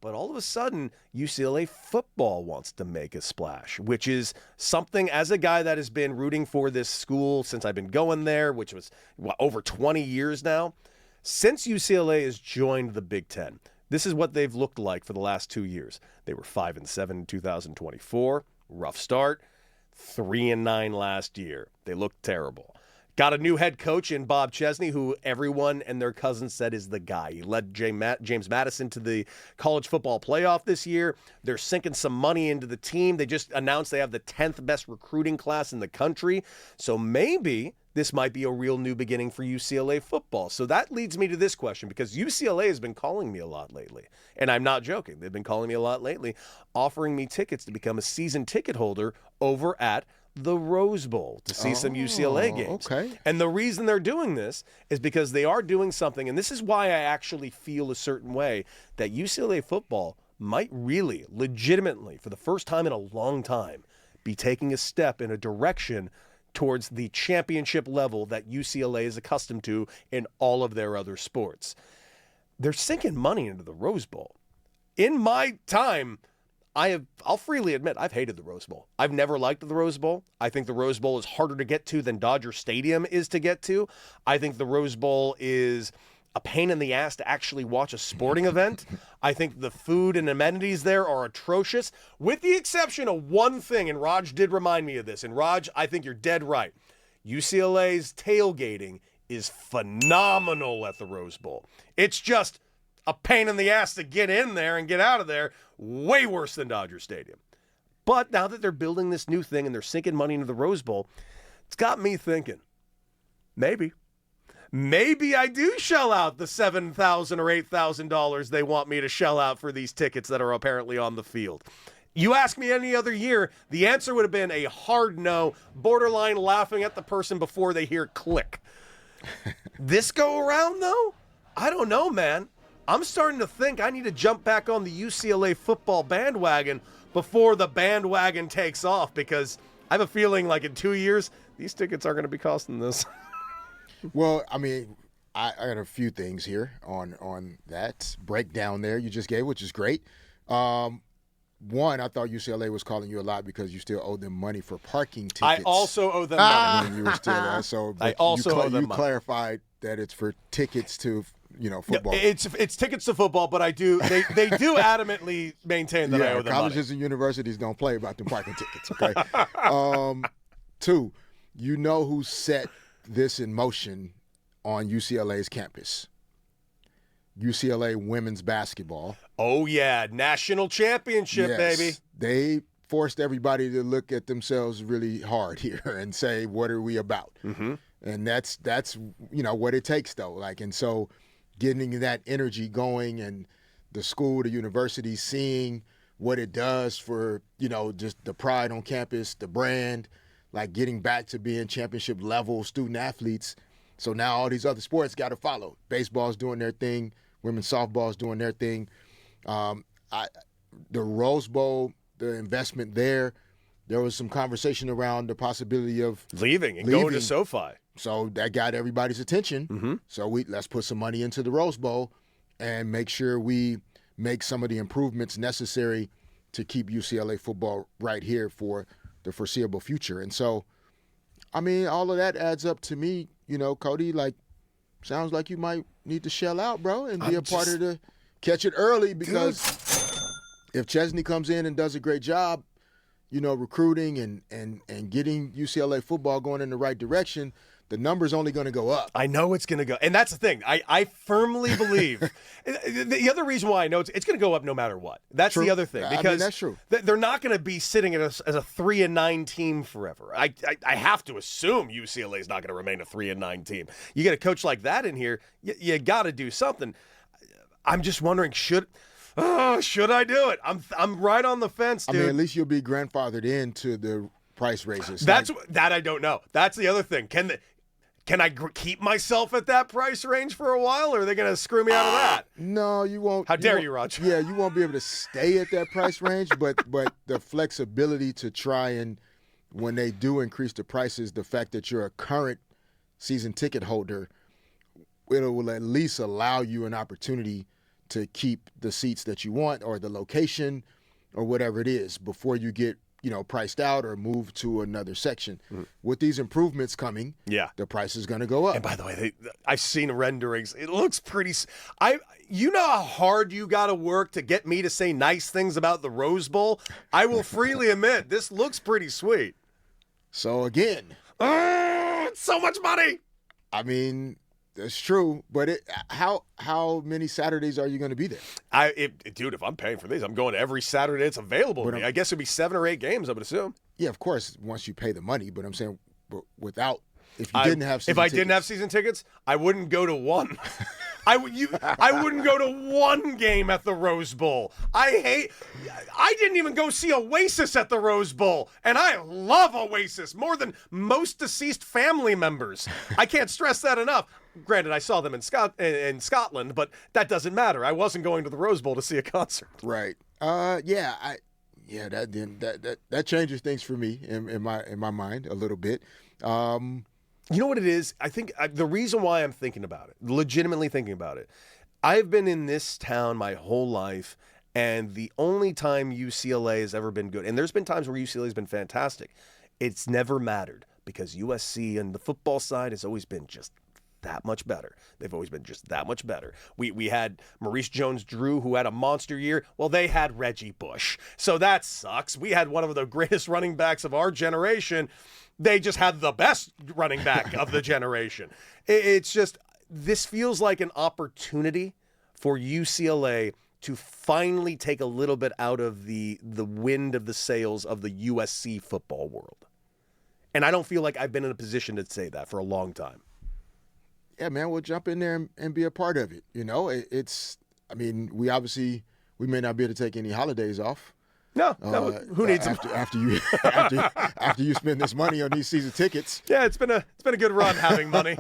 But all of a sudden, UCLA football wants to make a splash, which is something, as a guy that has been rooting for this school since I've been going there, which was over 20 years now. Since UCLA has joined the Big Ten, this is what they've looked like for the last 2 years. They were 5-7 in 2024, rough start, 3-9 last year. They looked terrible. Got a new head coach in Bob Chesney, who everyone and their cousins said is the guy. He led James Madison to the college football playoff this year. They're sinking some money into the team. They just announced they have the 10th best recruiting class in the country. So maybe this might be a real new beginning for UCLA football. So that leads me to this question, because UCLA has been calling me a lot lately. And I'm not joking. They've been calling me a lot lately, offering me tickets to become a season ticket holder over at the Rose Bowl to see some UCLA games. Okay. And the reason they're doing this is because they are doing something, and this is why I actually feel a certain way, that UCLA football might really, legitimately, for the first time in a long time, be taking a step in a direction towards the championship level that UCLA is accustomed to in all of their other sports. They're sinking money into the Rose Bowl. In my time, I'll freely admit, I've hated the Rose Bowl. I've never liked the Rose Bowl. I think the Rose Bowl is harder to get to than Dodger Stadium is to get to. I think the Rose Bowl is a pain in the ass to actually watch a sporting event. I think the food and amenities there are atrocious, with the exception of one thing, and Raj did remind me of this. And Raj, I think you're dead right. UCLA's tailgating is phenomenal at the Rose Bowl. It's just a pain in the ass to get in there and get out of there. Way worse than Dodger Stadium. But now that they're building this new thing and they're sinking money into the Rose Bowl, it's got me thinking, maybe I do shell out the $7,000 or $8,000 they want me to shell out for these tickets that are apparently on the field. You ask me any other year, the answer would have been a hard no, borderline laughing at the person before they hear click. This go around, though, I don't know, man. I'm starting to think I need to jump back on the UCLA football bandwagon before the bandwagon takes off, because I have a feeling like in 2 years, these tickets are going to be costing this. Well, I mean, I got a few things here on that breakdown there you just gave, which is great. One, I thought UCLA was calling you a lot because you still owe them money for parking tickets. I also owe them money. When you were still there. So, I also owe them you money. clarified that it's for tickets to, football. No, it's tickets to football, but they do adamantly maintain that I owe them colleges money. and universities don't play about them parking tickets, okay? Two, you know who set this in motion on UCLA's campus? UCLA women's basketball. Oh, yeah. National championship, Yes. baby. They forced everybody to look at themselves really hard here and say, what are we about? Mm-hmm. And that's what it takes, though. And so getting that energy going, and the school, the university, seeing what it does for, just the pride on campus, the brand, getting back to being championship level student athletes. So now all these other sports got to follow. Baseball's doing their thing. Women's softball's doing their thing. The Rose Bowl, the investment there was some conversation around the possibility of leaving and going to SoFi. So that got everybody's attention. Mm-hmm. So let's put some money into the Rose Bowl and make sure we make some of the improvements necessary to keep UCLA football right here for the foreseeable future. And so, I mean, all of that adds up to me, Cody, sounds like you might need to shell out, bro, and be a part of the catch it early, because if Chesney comes in and does a great job, recruiting and getting UCLA football going in the right direction, the number's only going to go up. I know it's going to go. And that's the thing. I firmly believe. The other reason why I know it's going to go up no matter what. That's True. the other thing. Because that's true. They're not going to be sitting as a 3-9 team forever. I have to assume UCLA is not going to remain a 3-9 team. You get a coach like that in here, you got to do something. I'm just wondering, should I do it? I'm right on the fence, dude. I mean, at least you'll be grandfathered into the price raises. That I don't know. That's the other thing. Can I keep myself at that price range for a while, or are they going to screw me out of that? No, you won't. How dare you, Roger? Yeah, you won't be able to stay at that price range, but the flexibility to try and, when they do increase the prices, the fact that you're a current season ticket holder, it will at least allow you an opportunity to keep the seats that you want or the location or whatever it is before you get, priced out or moved to another section. With these improvements coming, the price is going to go up. And by the way, I've seen renderings. It looks pretty. You know how hard you got to work to get me to say nice things about the Rose Bowl? I will freely admit, this looks pretty sweet. So again, it's so much money. I mean, that's true, but how many Saturdays are you going to be there? Dude, if I'm paying for these, I'm going to every Saturday it's available to me. I guess it'd be 7 or 8 games, I would assume. Yeah, of course, once you pay the money, but I'm saying without, if you didn't have season If I tickets. didn't have season tickets, I wouldn't go to one. I wouldn't go to one game at the Rose Bowl. I didn't even go see Oasis at the Rose Bowl, and I love Oasis more than most deceased family members. I can't stress that enough. Granted, I saw them in Scotland, but that doesn't matter. I wasn't going to the Rose Bowl to see a concert. Right. That changes things for me in my mind a little bit. You know what it is? I think the reason why I'm thinking about it, legitimately thinking about it, I've been in this town my whole life, and the only time UCLA has ever been good, and there's been times where UCLA has been fantastic, it's never mattered because USC and the football side has always been just that much better. They've always been just that much better. We had Maurice Jones-Drew, who had a monster year. Well, they had Reggie Bush, so that sucks. We had one of the greatest running backs of our generation. They just had the best running back of the generation. It's just, this feels like an opportunity for UCLA to finally take a little bit out of the wind of the sails of the USC football world. And I don't feel like I've been in a position to say that for a long time. Yeah, man, we'll jump in there and be a part of it. We may not be able to take any holidays off. No, who needs them? After you spend this money on these season tickets. Yeah, it's been a good run having money.